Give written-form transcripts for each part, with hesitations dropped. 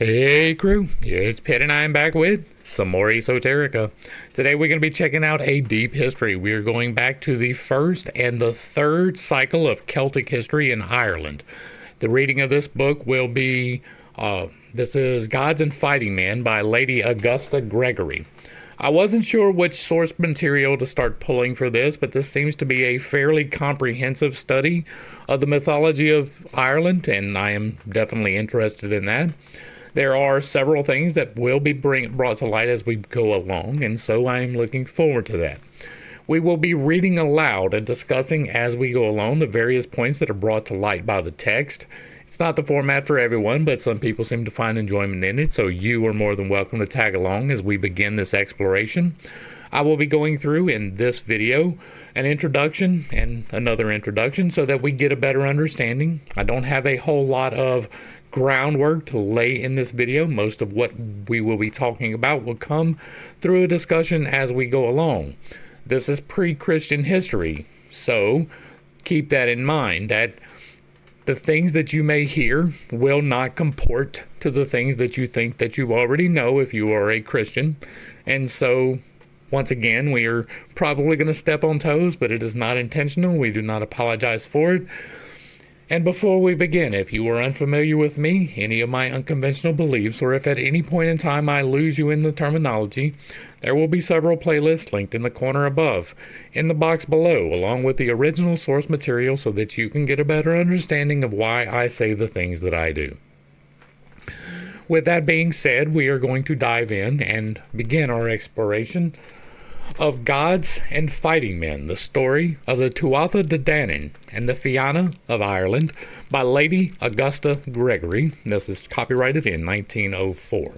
Hey crew, it's Pitt and I'm back with some more esoterica. Today we're going to be checking out a deep history. We're going back to the first and the third cycle of Celtic history in Ireland. The reading of this book will be, this is Gods and Fighting Men by Lady Augusta Gregory. I wasn't sure which source material to start pulling for this, but this seems to be a fairly comprehensive study of the mythology of Ireland, and I am definitely interested in that. There are several things that will be brought to light as we go along, and so I'm looking forward to that. We will be reading aloud and discussing as we go along the various points that are brought to light by the text. It's not the format for everyone, but some people seem to find enjoyment in it, so you are more than welcome to tag along as we begin this exploration. I will be going through in this video an introduction and another introduction so that we get a better understanding. I don't have a whole lot of groundwork to lay in this video. Most of what we will be talking about will come through a discussion as we go along. This is pre-Christian history, so keep that in mind, that the things that you may hear will not comport to the things that you think that you already know if you are a Christian. And so once again, we are probably going to step on toes, but it is not intentional. We do not apologize for it. And before we begin, if you are unfamiliar with me, any of my unconventional beliefs, or if at any point in time I lose you in the terminology, there will be several playlists linked in the corner above, in the box below, along with the original source material so that you can get a better understanding of why I say the things that I do. With that being said, we are going to dive in and begin our exploration of Gods and Fighting Men, the story of the Tuatha De Danann and the Fianna of Ireland by Lady Augusta Gregory. This is copyrighted in 1904.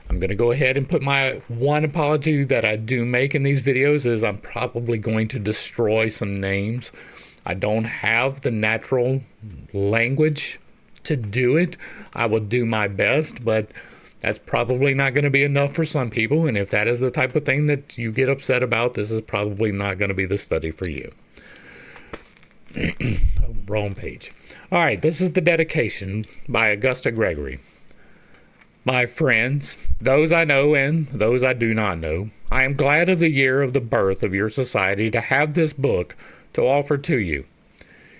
I'm going to go ahead and put my one apology that I do make in these videos is I'm probably going to destroy some names. I don't have the natural language to do it. I will do my best, but that's probably not going to be enough for some people, and if that is the type of thing that you get upset about, this is probably not going to be the study for you. Oh, wrong page. All right, this is the dedication by Augusta Gregory. My friends, those I know and those I do not know, I am glad of the year of the birth of your society to have this book to offer to you.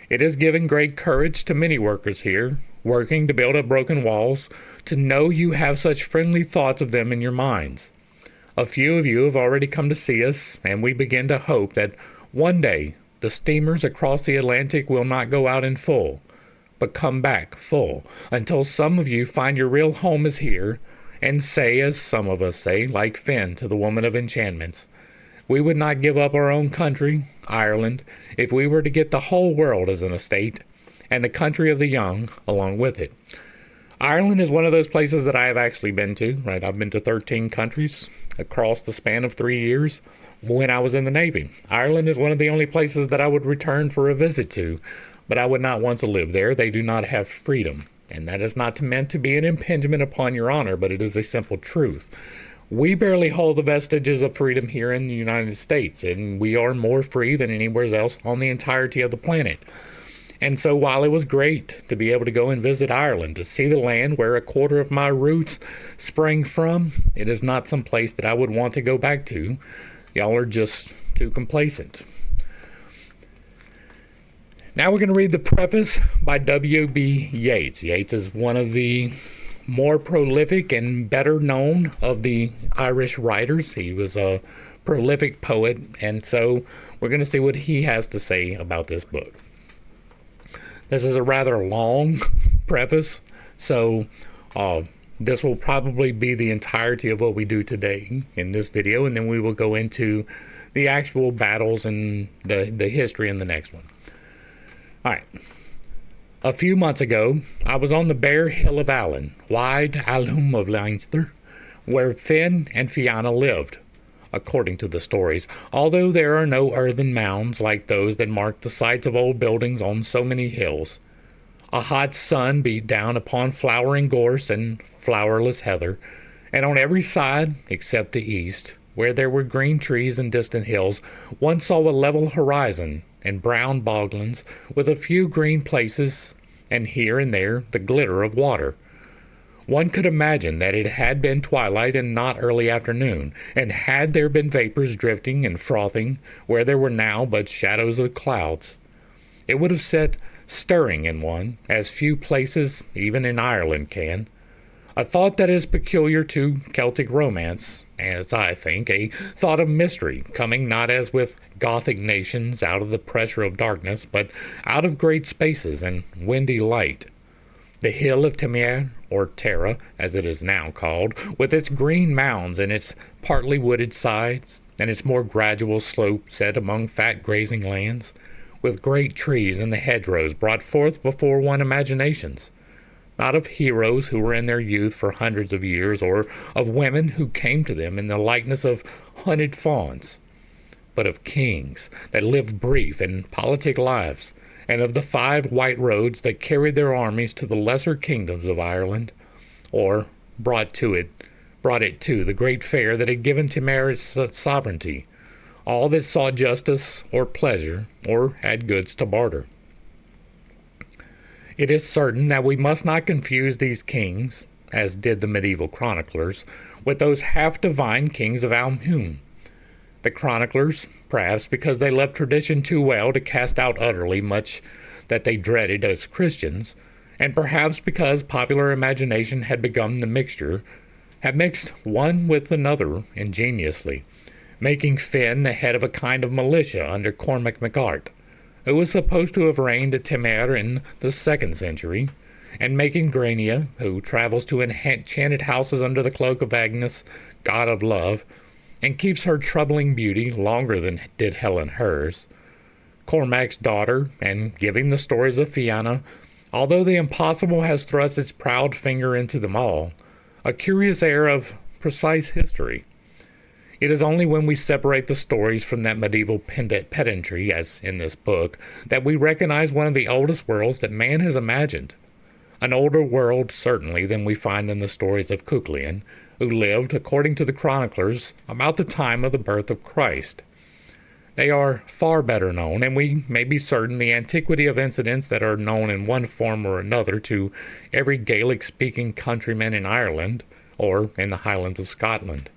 It has given great courage to many workers here, working to build up broken walls, to know you have such friendly thoughts of them in your minds. A few of you have already come to see us, and we begin to hope that one day the steamers across the Atlantic will not go out in full, but come back full, until some of you find your real home is here, and say, as some of us say, like Finn to the woman of enchantments, we would not give up our own country, Ireland, if we were to get the whole world as an estate, and the country of the young along with it. Ireland is one of those places that I have actually been to, right? I've been to 13 countries across the span of 3 years when I was in the Navy. Ireland is one of the only places that I would return for a visit to, but I would not want to live there. They do not have freedom, and that is not meant to be an impingement upon your honor, but it is a simple truth. We barely hold the vestiges of freedom here in the United States, and we are more free than anywhere else on the entirety of the planet. And so while it was great to be able to go and visit Ireland, to see the land where a quarter of my roots sprang from, it is not some place that I would want to go back to. Y'all are just too complacent. Now we're going to read the preface by W.B. Yeats. Yeats is one of the more prolific and better known of the Irish writers. He was a prolific poet, and so we're going to see what he has to say about this book. This is a rather long preface, so this will probably be the entirety of what we do today in this video, and then we will go into the actual battles and the history in the next one. All right. A few months ago, I was on the bare hill of Allen, wide Alhum of Leinster, where Finn and Fianna lived, according to the stories, although there are no earthen mounds like those that mark the sites of old buildings on so many hills. A hot sun beat down upon flowering gorse and flowerless heather, and on every side, except the east, where there were green trees and distant hills, one saw a level horizon and brown boglands with a few green places, and here and there the glitter of water. One could imagine that it had been twilight and not early afternoon, and had there been vapors drifting and frothing where there were now but shadows of clouds, it would have set stirring in one, as few places, even in Ireland, can. A thought that is peculiar to Celtic romance, as I think, a thought of mystery, coming not as with Gothic nations out of the pressure of darkness, but out of great spaces and windy light. The hill of Temere, or Tara, as it is now called, with its green mounds and its partly wooded sides, and its more gradual slope set among fat grazing lands, with great trees in the hedgerows brought forth before one imaginations, not of heroes who were in their youth for hundreds of years, or of women who came to them in the likeness of hunted fawns, but of kings that lived brief and politic lives, and of the 5 white roads that carried their armies to the lesser kingdoms of Ireland, or brought it to the great fair that had given Temere its sovereignty, all that sought justice or pleasure, or had goods to barter. It is certain that we must not confuse these kings, as did the medieval chroniclers, with those half-divine kings of Almhune. The chroniclers, perhaps because they loved tradition too well to cast out utterly much that they dreaded as Christians, and perhaps because popular imagination had begun the mixture, have mixed one with another ingeniously, making Finn the head of a kind of militia under Cormac MacArt, who was supposed to have reigned at Temere in the 2nd century, and making Grania, who travels to enchanted houses under the cloak of Agnes, god of love, and keeps her troubling beauty longer than did Helen hers, Cormac's daughter, and giving the stories of Fianna, although the impossible has thrust its proud finger into them all, a curious air of precise history. It is only when we separate the stories from that medieval pedantry, as in this book, that we recognize one of the oldest worlds that man has imagined. An older world, certainly, than we find in the stories of Cuchulainn, who lived, according to the chroniclers, about the time of the birth of Christ. They are far better known, and we may be certain the antiquity of incidents that are known in one form or another to every Gaelic-speaking countryman in Ireland, or in the Highlands of Scotland.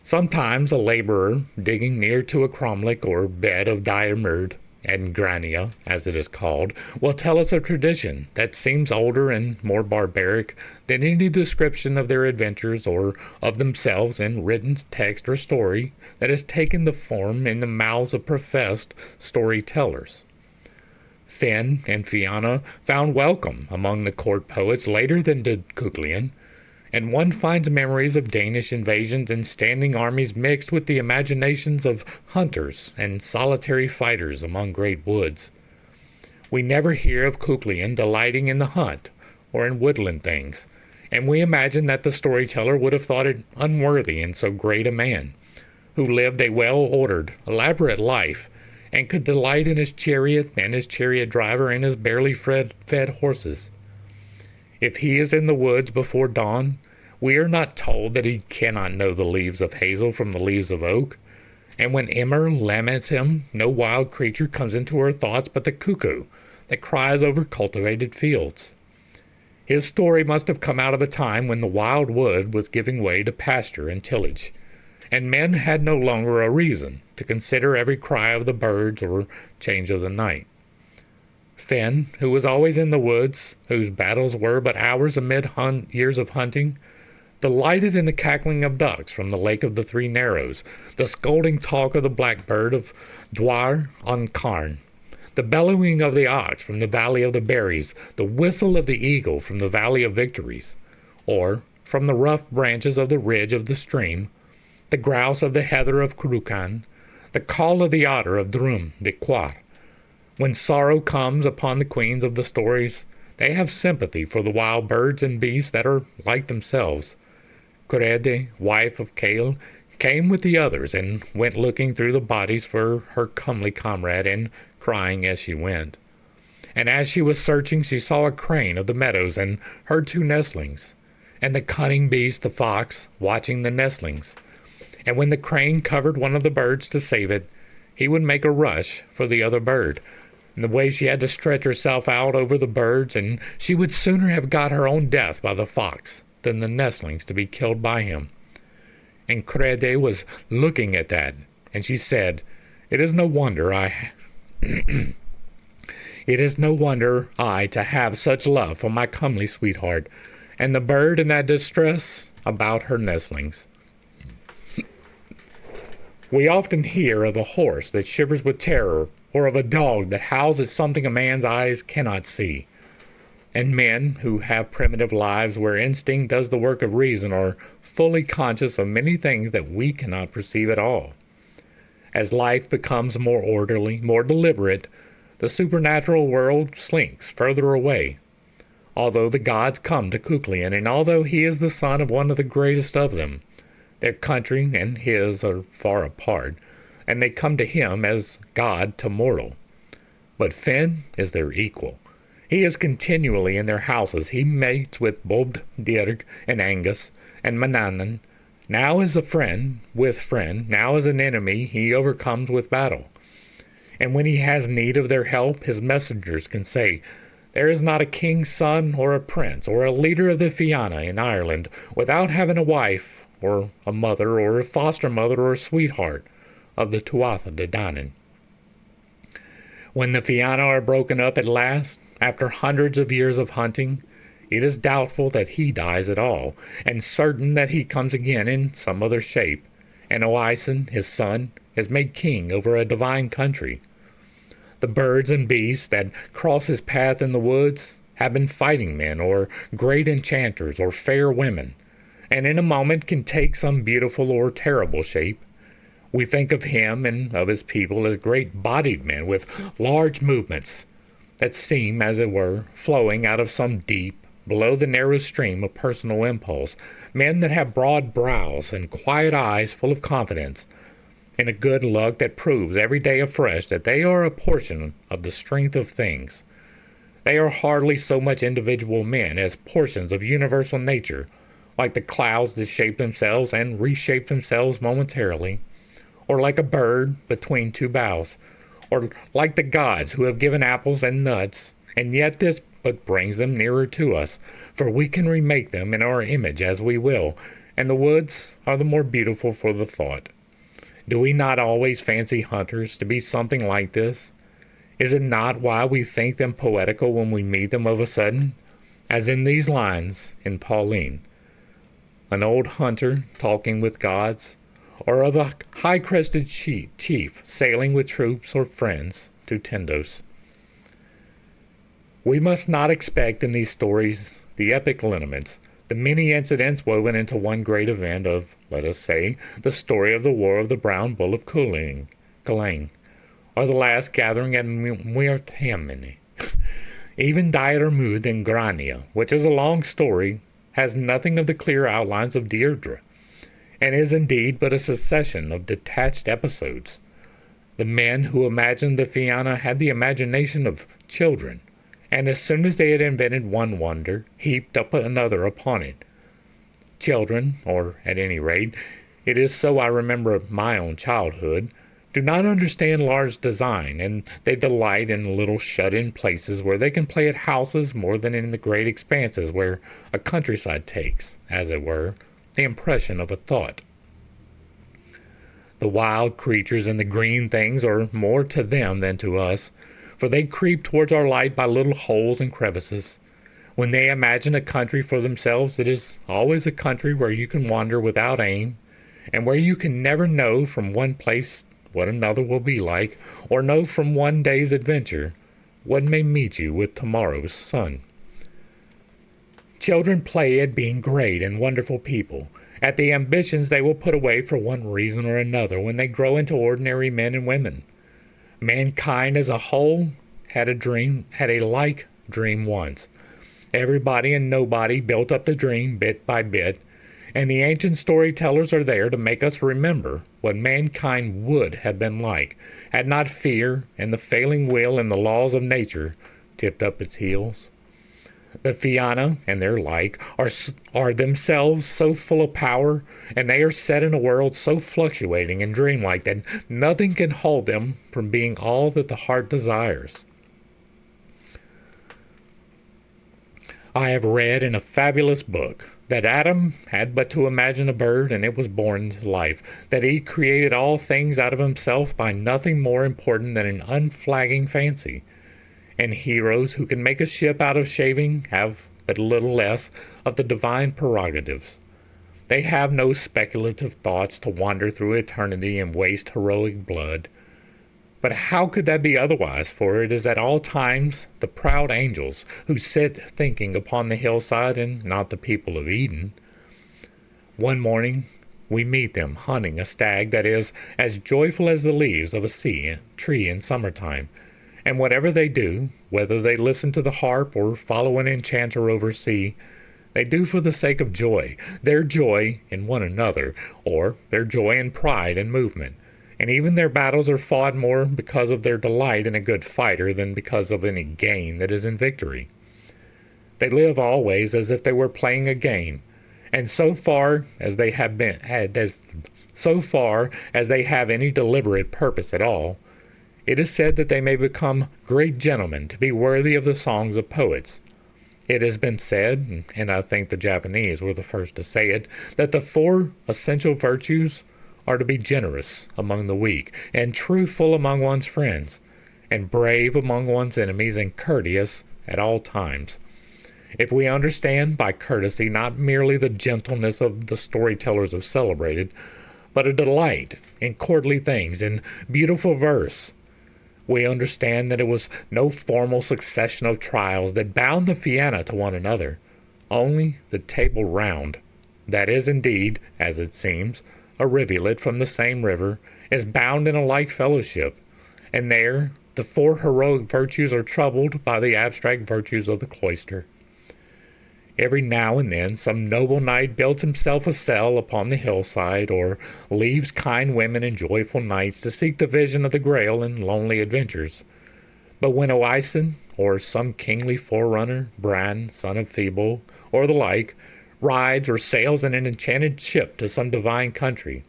Sometimes a labourer, digging near to a cromlech or bed of Diarmid, and Grania, as it is called, will tell us a tradition that seems older and more barbaric than any description of their adventures or of themselves in written text or story that has taken the form in the mouths of professed storytellers. Finn and Fianna found welcome among the court poets later than did Cuchulainn, and one finds memories of Danish invasions and standing armies mixed with the imaginations of hunters and solitary fighters among great woods. We never hear of Cuchulainn delighting in the hunt or in woodland things, and we imagine that the storyteller would have thought it unworthy in so great a man, who lived a well-ordered, elaborate life, and could delight in his chariot and his chariot driver and his barely fed horses. If he is in the woods before dawn, we are not told that he cannot know the leaves of hazel from the leaves of oak, and when Emer laments him, no wild creature comes into her thoughts but the cuckoo that cries over cultivated fields. His story must have come out of a time when the wild wood was giving way to pasture and tillage, and men had no longer a reason to consider every cry of the birds or change of the night. Finn, who was always in the woods, whose battles were but hours amid years of hunting, delighted in the cackling of ducks from the Lake of the Three Narrows, the scolding talk of the blackbird of Dwar on Carn, the bellowing of the ox from the Valley of the Berries, the whistle of the eagle from the Valley of Victories, or, from the rough branches of the ridge of the stream, the grouse of the heather of Cruachan, the call of the otter of Drum de Quar. When sorrow comes upon the queens of the stories, they have sympathy for the wild birds and beasts that are like themselves. Corede, wife of Cale, came with the others and went looking through the bodies for her comely comrade and crying as she went. And as she was searching, she saw a crane of the meadows and her 2 nestlings, and the cunning beast, the fox, watching the nestlings. And when the crane covered one of the birds to save it, he would make a rush for the other bird, and the way she had to stretch herself out over the birds, and she would sooner have got her own death by the fox than the nestlings to be killed by him. And Crede was looking at that, and she said, It is no wonder I to have such love for my comely sweetheart, and the bird in that distress about her nestlings. We often hear of a horse that shivers with terror, or of a dog that howls at something a man's eyes cannot see. And men who have primitive lives where instinct does the work of reason are fully conscious of many things that we cannot perceive at all. As life becomes more orderly, more deliberate, the supernatural world slinks further away. Although the gods come to Kuklian, and although he is the son of one of the greatest of them, their country and his are far apart, and they come to him as God to mortal. But Finn is their equal. He is continually in their houses. He mates with Bob Dirk and Angus and Manannan. Now as a friend with friend, now as an enemy he overcomes with battle. And when he has need of their help, his messengers can say, There is not a king's son or a prince or a leader of the Fianna in Ireland without having a wife or a mother or a foster mother or a sweetheart of the Tuatha De Danann. When the Fianna are broken up at last, after hundreds of years of hunting, it is doubtful that he dies at all, and certain that he comes again in some other shape, and Oisin, his son, is made king over a divine country. The birds and beasts that cross his path in the woods have been fighting men, or great enchanters, or fair women, and in a moment can take some beautiful or terrible shape. We think of him and of his people as great-bodied men with large movements that seem, as it were, flowing out of some deep, below the narrow stream of personal impulse, men that have broad brows and quiet eyes full of confidence, and a good luck that proves every day afresh that they are a portion of the strength of things. They are hardly so much individual men as portions of universal nature, like the clouds that shape themselves and reshape themselves momentarily, or like a bird between two boughs, or like the gods who have given apples and nuts, and yet this but brings them nearer to us, for we can remake them in our image as we will, and the woods are the more beautiful for the thought. Do we not always fancy hunters to be something like this? Is it not why we think them poetical when we meet them of a sudden? As in these lines in Pauline, an old hunter talking with gods, or of a high-crested chief sailing with troops or friends to Tendos. We must not expect in these stories the epic lineaments, the many incidents woven into one great event of, let us say, the story of the War of the Brown Bull of Culzean, or the last gathering at Muirtamini. Even Diarmuid in Grania, which is a long story, has nothing of the clear outlines of Deirdre, and is indeed but a succession of detached episodes. The men who imagined the Fianna had the imagination of children, and as soon as they had invented one wonder, heaped up another upon it. Children, or at any rate, it is so I remember my own childhood, do not understand large design, and they delight in little shut-in places where they can play at houses more than in the great expanses where a countryside takes, as it were, the impression of a thought. The wild creatures and the green things are more to them than to us, for they creep towards our light by little holes and crevices. When they imagine a country for themselves, it is always a country where you can wander without aim, and where you can never know from one place what another will be like, or know from one day's adventure what may meet you with tomorrow's sun. Children play at being great and wonderful people, at the ambitions they will put away for one reason or another when they grow into ordinary men and women. Mankind as a whole had a like dream once. Everybody and nobody built up the dream bit by bit, and the ancient storytellers are there to make us remember what mankind would have been like, had not fear and the failing will and the laws of nature tipped up its heels. The Fianna and their like are themselves so full of power, and they are set in a world so fluctuating and dreamlike that nothing can hold them from being all that the heart desires. I have read in a fabulous book that Adam had but to imagine a bird and it was born to life, that he created all things out of himself by nothing more important than an unflagging fancy. And heroes who can make a ship out of shaving have but little less of the divine prerogatives. They have no speculative thoughts to wander through eternity and waste heroic blood. But how could that be otherwise? For it is at all times the proud angels who sit thinking upon the hillside, and not the people of Eden. One morning we meet them hunting a stag that is as joyful as the leaves of a tree in summertime. And whatever they do, whether they listen to the harp or follow an enchanter over sea, they do for the sake of joy, their joy in one another, or their joy in pride and movement. And even their battles are fought more because of their delight in a good fighter than because of any gain that is in victory. They live always as if they were playing a game, and so far as they have any deliberate purpose at all, it is said that they may become great gentlemen to be worthy of the songs of poets. It has been said, and I think the Japanese were the first to say it, that the 4 essential virtues are to be generous among the weak, and truthful among one's friends, and brave among one's enemies, and courteous at all times. If we understand by courtesy not merely the gentleness of the storytellers have celebrated, but a delight in courtly things, in beautiful verse, we understand that it was no formal succession of trials that bound the Fianna to one another, only the Table Round. That is indeed, as it seems, a rivulet from the same river, is bound in a like fellowship, and there the 4 heroic virtues are troubled by the abstract virtues of the cloister. Every now and then some noble knight builds himself a cell upon the hillside, or leaves kind women and joyful knights to seek the vision of the Grail in lonely adventures. But when Oisin, or some kingly forerunner, Bran, son of Phoebel, or the like, rides or sails in an enchanted ship to some divine country,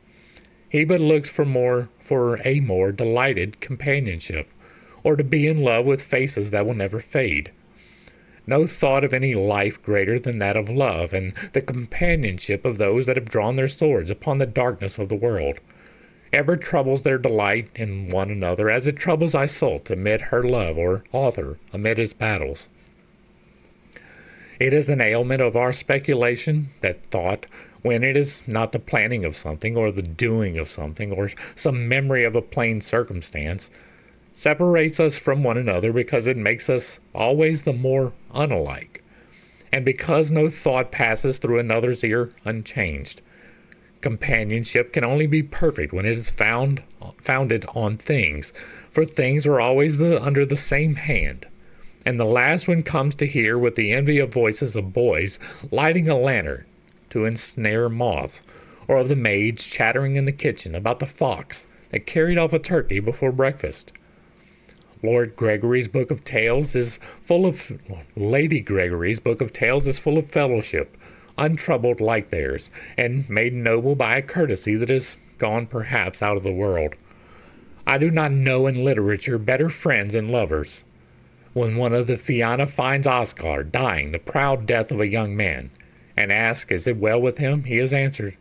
he but looks for a more delighted companionship, or to be in love with faces that will never fade. No thought of any life greater than that of love, and the companionship of those that have drawn their swords upon the darkness of the world, ever troubles their delight in one another, as it troubles Iseult amid her love, or Arthur amid his battles. It is an ailment of our speculation that thought, when it is not the planning of something, or the doing of something, or some memory of a plain circumstance, separates us from one another, because it makes us always the more unalike, and because no thought passes through another's ear unchanged. Companionship can only be perfect when it is founded on things, for things are always under the same hand, and the last one comes to hear with the envy of voices of boys lighting a lantern to ensnare moths, or of the maids chattering in the kitchen about the fox that carried off a turkey before breakfast. Lady Gregory's book of tales is full of fellowship, untroubled like theirs, and made noble by a courtesy that is gone perhaps out of the world. I do not know in literature better friends and lovers. When one of the Fianna finds Oscar dying the proud death of a young man, and asks, "Is it well with him?" he has answered,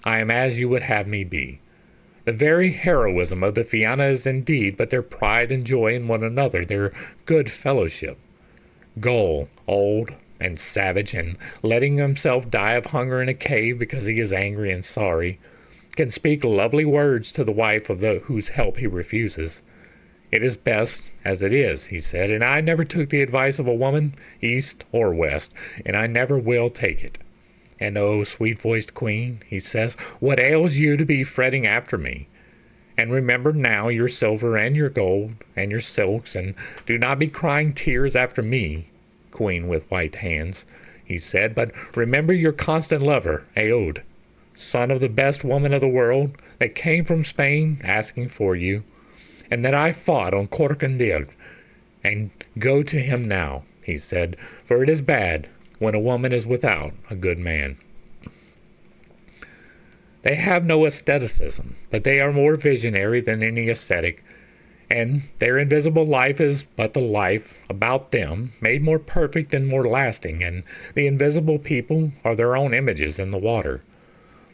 "I am as you would have me be." The very heroism of the Fianna is indeed but their pride and joy in one another, their good fellowship. Goll, old and savage, and letting himself die of hunger in a cave because he is angry and sorry, can speak lovely words to the wife of whose help he refuses. "It is best as it is," he said, "and I never took the advice of a woman, east or west, and I never will take it. And oh, sweet-voiced queen," he says, "what ails you to be fretting after me? And remember now your silver and your gold and your silks, and do not be crying tears after me, queen with white hands," he said, "but remember your constant lover, Aod, son of the best woman of the world, that came from Spain asking for you, and that I fought on Corcandil. And go to him now," he said, "for it is bad when a woman is without a good man." They have no aestheticism, but they are more visionary than any ascetic, and their invisible life is but the life about them, made more perfect and more lasting, and the invisible people are their own images in the water.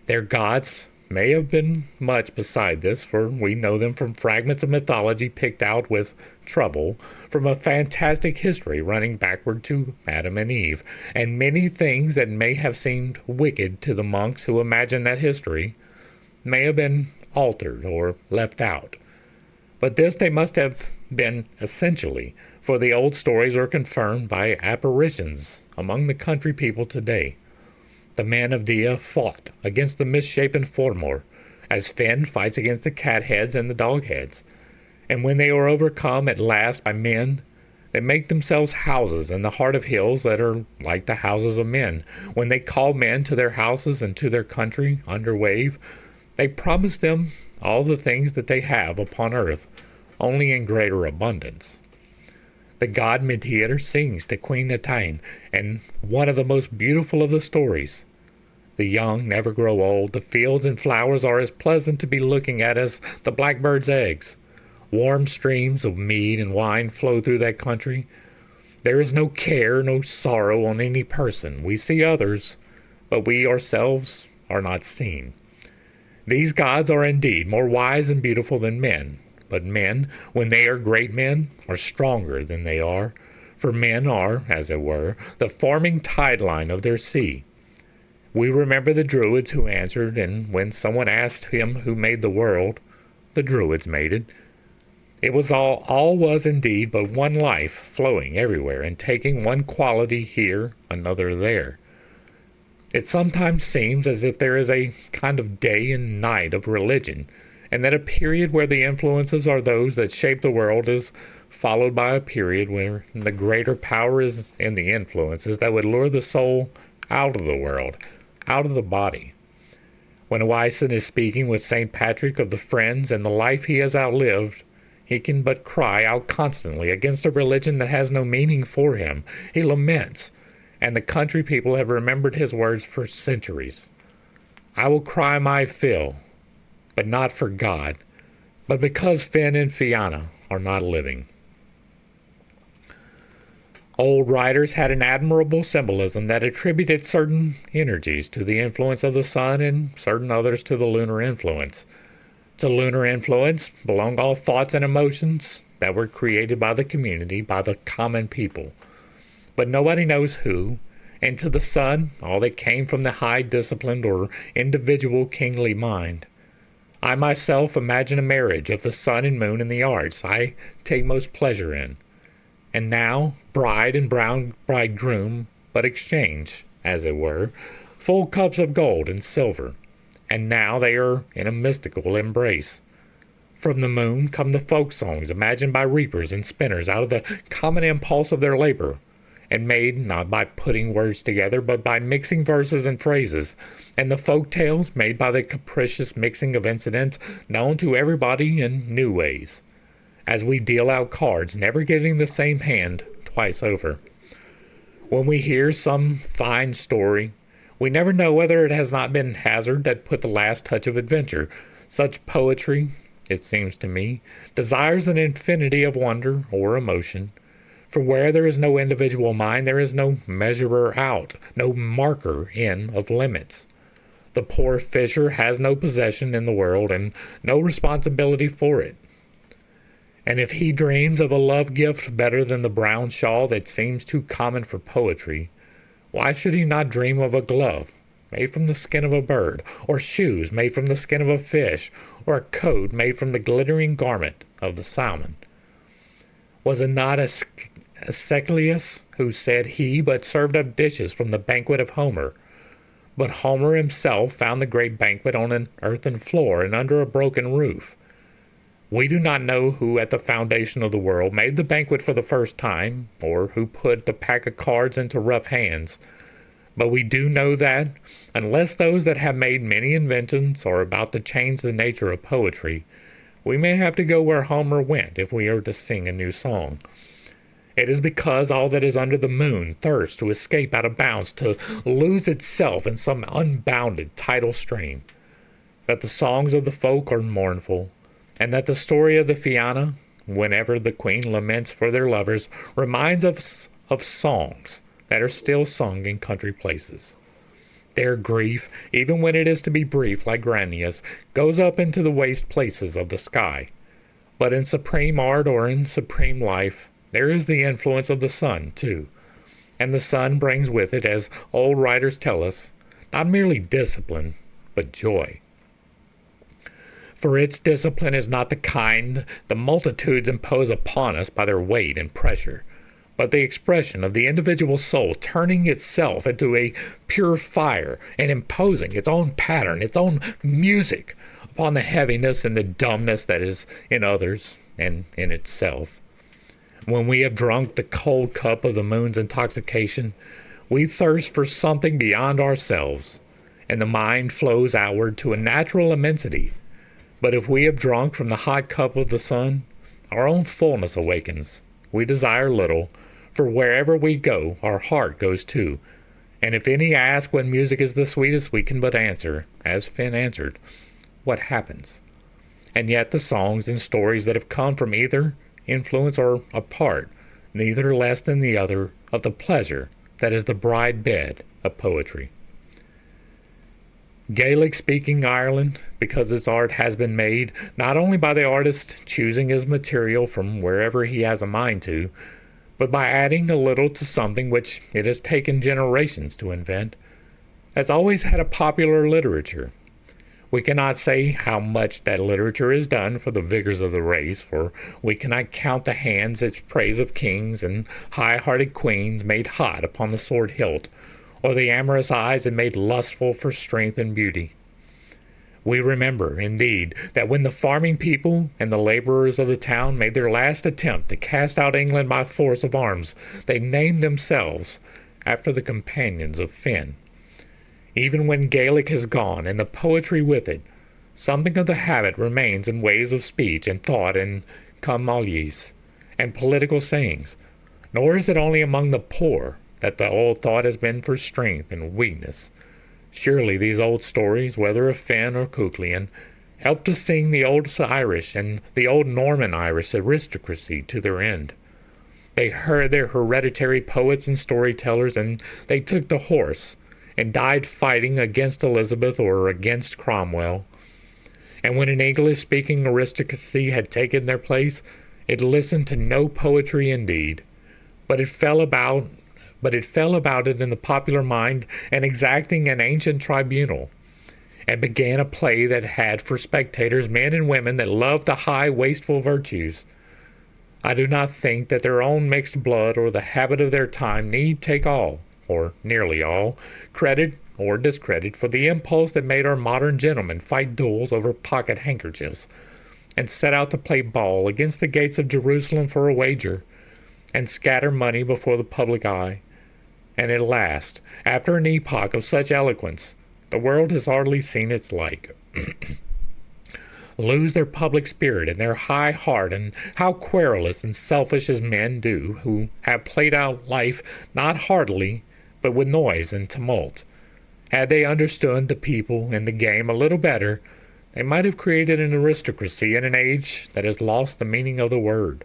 Their gods may have been much beside this, for we know them from fragments of mythology picked out with trouble from a fantastic history running backward to Adam and Eve, and many things that may have seemed wicked to the monks who imagined that history may have been altered or left out. But this they must have been essentially, for the old stories are confirmed by apparitions among the country people today. The men of Dia fought against the misshapen Foreword, as Finn fights against the cat heads and the dog heads. And when they are overcome at last by men, they make themselves houses in the heart of hills that are like the houses of men. When they call men to their houses and to their country under wave, they promise them all the things that they have upon earth, only in greater abundance. The god Medea sings to Queen Natine, and one of the most beautiful of the stories. The young never grow old. The fields and flowers are as pleasant to be looking at as the blackbird's eggs. Warm streams of mead and wine flow through that country. There is no care, no sorrow on any person. We see others, but we ourselves are not seen. These gods are indeed more wise and beautiful than men, but men, when they are great men, are stronger than they are, for men are, as it were, the forming tide line of their sea. We remember the Druids who answered, and when someone asked him who made the world, the Druids made it. It was all was indeed but one life flowing everywhere and taking one quality here, another there. It sometimes seems as if there is a kind of day and night of religion, and that a period where the influences are those that shape the world is followed by a period where the greater power is in the influences that would lure the soul out of the world, out of the body. When Wyson is speaking with St. Patrick of the friends and the life he has outlived, he can but cry out constantly against a religion that has no meaning for him. He laments, and the country people have remembered his words for centuries. I will cry my fill, but not for God, but because Finn and Fianna are not living. Old writers had an admirable symbolism that attributed certain energies to the influence of the sun and certain others to the lunar influence. To lunar influence belong all thoughts and emotions that were created by the community, by the common people. But nobody knows who, and to the sun, all that came from the high disciplined or individual kingly mind. I myself imagine a marriage of the sun and moon in the arts I take most pleasure in. And now, bride and bridegroom but exchange, as it were, full cups of gold and silver. And now they are in a mystical embrace. From the moon come the folk songs imagined by reapers and spinners out of the common impulse of their labor, and made not by putting words together, but by mixing verses and phrases, and the folk tales made by the capricious mixing of incidents known to everybody in new ways, as we deal out cards, never getting the same hand twice over. When we hear some fine story, we never know whether it has not been hazard that put the last touch of adventure. Such poetry, it seems to me, desires an infinity of wonder or emotion. For where there is no individual mind, there is no measurer out, no marker in of limits. The poor fisher has no possession in the world and no responsibility for it. And if he dreams of a love gift better than the brown shawl that seems too common for poetry, why should he not dream of a glove made from the skin of a bird, or shoes made from the skin of a fish, or a coat made from the glittering garment of the salmon? Was it not Aeschylus who said he but served up dishes from the banquet of Homer? But Homer himself found the great banquet on an earthen floor and under a broken roof. We do not know who at the foundation of the world made the banquet for the first time, or who put the pack of cards into rough hands. But we do know that, unless those that have made many inventions are about to change the nature of poetry, we may have to go where Homer went if we are to sing a new song. It is because all that is under the moon thirsts to escape out of bounds, to lose itself in some unbounded tidal stream, that the songs of the folk are mournful, and that the story of the Fianna, whenever the queen laments for their lovers, reminds us of songs that are still sung in country places. Their grief, even when it is to be brief like Grania's, goes up into the waste places of the sky. But in supreme art or in supreme life, there is the influence of the sun, too. And the sun brings with it, as old writers tell us, not merely discipline, but joy. For its discipline is not the kind the multitudes impose upon us by their weight and pressure, but the expression of the individual soul turning itself into a pure fire and imposing its own pattern, its own music, upon the heaviness and the dumbness that is in others and in itself. When we have drunk the cold cup of the moon's intoxication, we thirst for something beyond ourselves, and the mind flows outward to a natural immensity. But if we have drunk from the hot cup of the sun, our own fullness awakens. We desire little, for wherever we go, our heart goes too. And if any ask when music is the sweetest, we can but answer, as Finn answered, what happens? And yet the songs and stories that have come from either influence are a part, neither less than the other, of the pleasure that is the bride bed of poetry. Gaelic-speaking Ireland, because its art has been made not only by the artist choosing his material from wherever he has a mind to, but by adding a little to something which it has taken generations to invent, has always had a popular literature. We cannot say how much that literature has done for the vigors of the race, for we cannot count the hands its praise of kings and high-hearted queens made hot upon the sword hilt, or the amorous eyes it made lustful for strength and beauty. We remember, indeed, that when the farming people and the laborers of the town made their last attempt to cast out England by force of arms, they named themselves after the companions of Finn. Even when Gaelic has gone, and the poetry with it, something of the habit remains in ways of speech and thought and comalies and political sayings, nor is it only among the poor that the old thought has been for strength and weakness. Surely these old stories, whether of Finn or Cuchulainn, helped to sing the old Irish and the old Norman Irish aristocracy to their end. They heard their hereditary poets and storytellers, and they took the horse, and died fighting against Elizabeth or against Cromwell. And when an English-speaking aristocracy had taken their place, it listened to no poetry indeed, but it fell about it in the popular mind, and exacting an ancient tribunal, and began a play that had for spectators men and women that loved the high, wasteful virtues. I do not think that their own mixed blood or the habit of their time need take all, or nearly all, credit or discredit for the impulse that made our modern gentlemen fight duels over pocket handkerchiefs, and set out to play ball against the gates of Jerusalem for a wager, and scatter money before the public eye. And at last, after an epoch of such eloquence, the world has hardly seen its like. Lose their public spirit and their high heart, and how querulous and selfish as men do, who have played out life not heartily, but with noise and tumult. Had they understood the people and the game a little better, they might have created an aristocracy in an age that has lost the meaning of the word.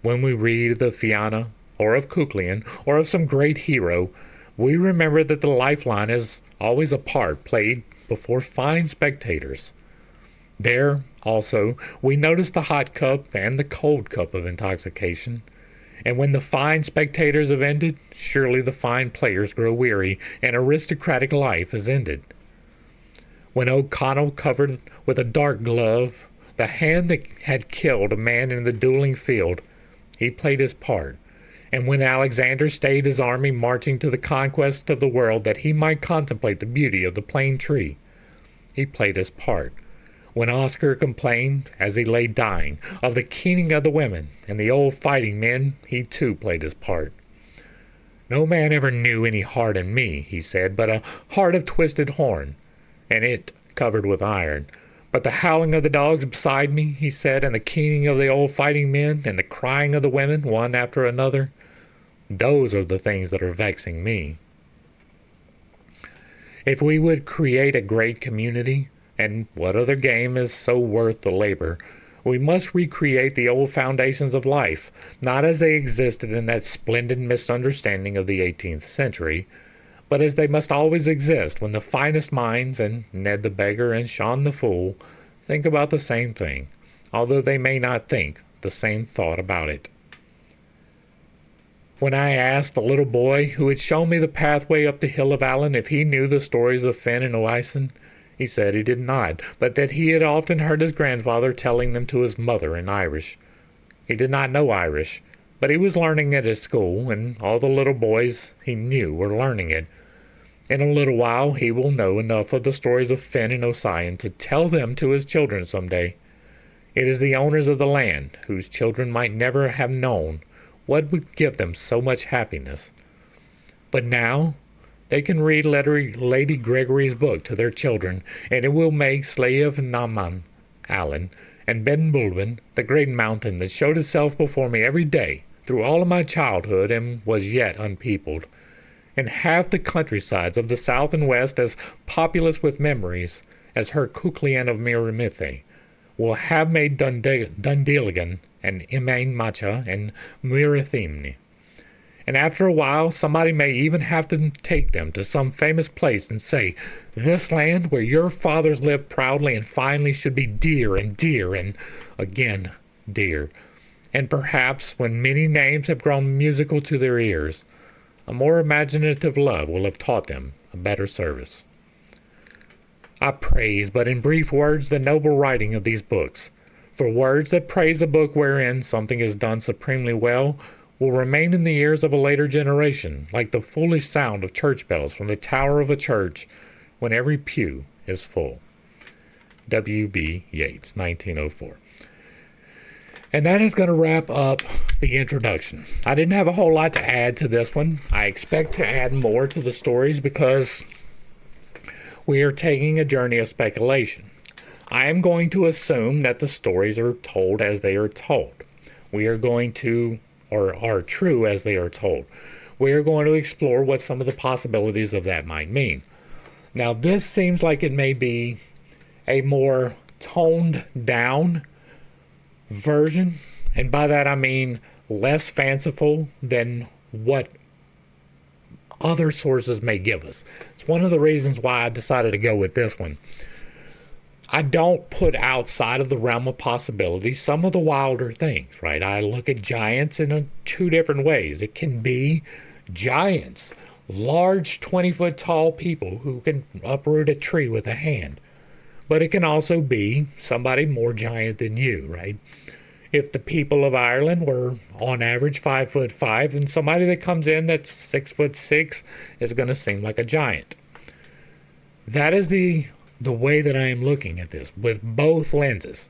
When we read the Fianna, or of Cuchulainn, or of some great hero, we remember that the lifeline is always a part played before fine spectators. There, also, we notice the hot cup and the cold cup of intoxication, and when the fine spectators have ended, surely the fine players grow weary, and aristocratic life is ended. When O'Connell covered with a dark glove the hand that had killed a man in the dueling field, he played his part. And when Alexander stayed his army marching to the conquest of the world that he might contemplate the beauty of the plane tree, he played his part. When Oscar complained, as he lay dying, of the keening of the women and the old fighting men, he too played his part. No man ever knew any heart in me, he said, but a heart of twisted horn, and it covered with iron. But the howling of the dogs beside me, he said, and the keening of the old fighting men, and the crying of the women, one after another, those are the things that are vexing me. If we would create a great community, and what other game is so worth the labor, We must recreate the old foundations of life, not as they existed in that splendid misunderstanding of the 18th century, but as they must always exist when the finest minds, and Ned the Beggar and Shaun the Fool, think about the same thing, although they may not think the same thought about it. When I asked the little boy who had shown me the pathway up the hill of Allen if he knew the stories of Finn and Oisin, he said he did not, but that he had often heard his grandfather telling them to his mother in Irish. He did not know Irish, but he was learning it at school, and all the little boys he knew were learning it. In a little while he will know enough of the stories of Finn and Oisin to tell them to his children some day. It is the owners of the land, whose children might never have known what would give them so much happiness. But now they can read Lady Gregory's book to their children, and it will make Slea of Naman, Allen, and Ben Bulben, the great mountain that showed itself before me every day through all of my childhood and was yet unpeopled, and half the countrysides of the south and west as populous with memories as her Cuchulainn of Miramithe, will have made Dundilligan and Emain Macha and Mirathimni. And after a while, somebody may even have to take them to some famous place and say, "This land where your fathers lived proudly and finely should be dear and dear and again dear." And perhaps when many names have grown musical to their ears, a more imaginative love will have taught them a better service. I praise but in brief words the noble writing of these books, for words that praise a book wherein something is done supremely well will remain in the ears of a later generation, like the foolish sound of church bells from the tower of a church when every pew is full. W.B. Yeats, 1904. And that is going to wrap up the introduction. I didn't have a whole lot to add to this one. I expect to add more to the stories because we are taking a journey of speculation. I am going to assume that the stories are told as they are told. We are going to, or are true as they are told. We are going to explore what some of the possibilities of that might mean. Now, this seems like it may be a more toned down version, and by that I mean less fanciful than what other sources may give us. It's one of the reasons why I decided to go with this one. I don't put outside of the realm of possibility some of the wilder things, right? I look at giants in two different ways. It can be giants, large 20-foot tall people who can uproot a tree with a hand. But it can also be somebody more giant than you, right? If the people of Ireland were on average 5'5", then somebody that comes in that's 6'6" is going to seem like a giant. That is the way that I am looking at this with both lenses.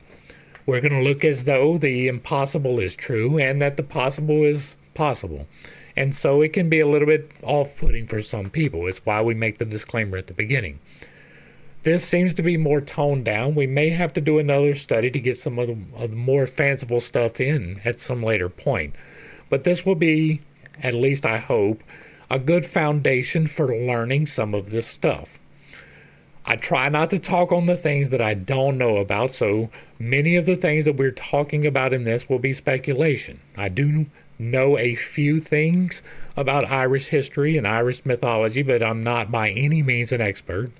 We're going to look as though the impossible is true and that the possible is possible. And so it can be a little bit off-putting for some people. It's why we make the disclaimer at the beginning. This seems to be more toned down. We may have to do another study to get some of the more fanciful stuff in at some later point. But this will be, at least I hope, a good foundation for learning some of this stuff. I try not to talk on the things that I don't know about, so many of the things that we're talking about in this will be speculation. I do know a few things about Irish history and Irish mythology, but I'm not by any means an expert.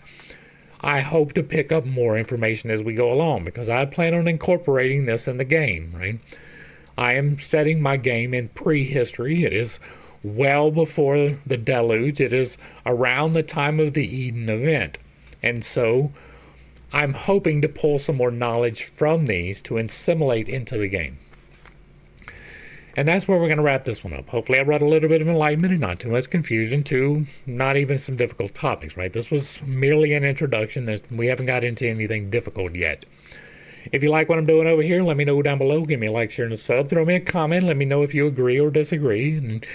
I hope to pick up more information as we go along because I plan on incorporating this in the game, right? I am setting my game in prehistory. It is well before the deluge. It is around the time of the Eden event. And so I'm hoping to pull some more knowledge from these to assimilate into the game. And that's where we're going to wrap this one up. Hopefully I brought a little bit of enlightenment and not too much confusion to not even some difficult topics, right? This was merely an introduction. We haven't got into anything difficult yet. If you like what I'm doing over here, let me know down below. Give me a like, share, and a sub. Throw me a comment. Let me know if you agree or disagree. And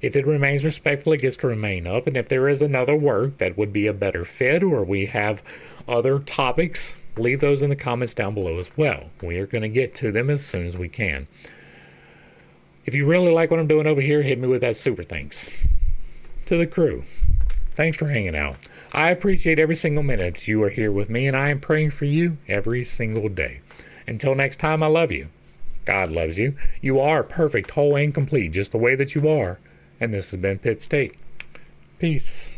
if it remains respectful, it gets to remain up. And if there is another work that would be a better fit or we have other topics, leave those in the comments down below as well. We are going to get to them as soon as we can. If you really like what I'm doing over here, hit me with that super thanks. To the crew, thanks for hanging out. I appreciate every single minute you are here with me, and I am praying for you every single day. Until next time, I love you. God loves you. You are perfect, whole, and complete, just the way that you are. And this has been Pitt State. Peace.